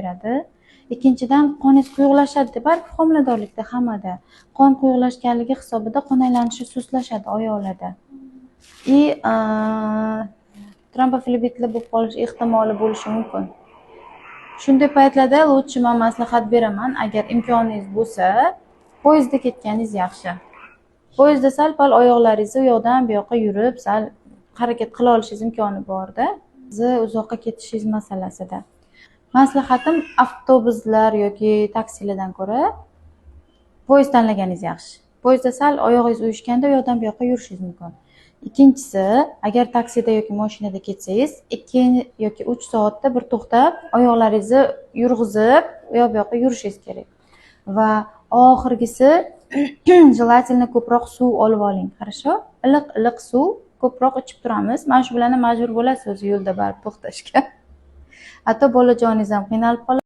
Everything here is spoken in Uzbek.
beradi. Ikkinchidan, qoningiz quyuqlashadi. Balki homiladorlikda hammada qon quyuqlashganligi hisobida qon aylanishi sustlashadi oyoqlarda. Trombofilebitli bo'lib qolish ehtimoli bo'lishi mumkin. Shunday paytlarda lutchi men maslahat beraman, agar imkoningiz bo'lsa, poyezdda ketganingiz yaxshi. Poyezdda sal-pal oyoqlaringizni u yoqdan bu yoqqa yurib, sal harakat qila olishingiz imkoni bor-da. Siz uzoqqa ketishingiz masalasida. Maslahatim, avtobuslar yoki taksilardan ko'ra poyezd tanlaganingiz yaxshi. Poyezdda sal oyog'ingiz uyushganda u yoqdan bu yoqqa yurishingiz mumkin. Ikkinchisi, agar taksida yoki mashinada ketsangiz, 2 yoki 3 soatda bir to'xtab, oyoqlaringizni yurg'izib, u yoq bu yoqqa yurishingiz kerak. Va oxirgisi, желательно ko'proq suv olib oling, хорошо? Iliq suv ko'proq ichib turamiz. Mana shu bilan majbur bo'lasiz o'zi yo'lda baribir to'xtashga. Hatto bolajoningiz ham qiynalib qoladi.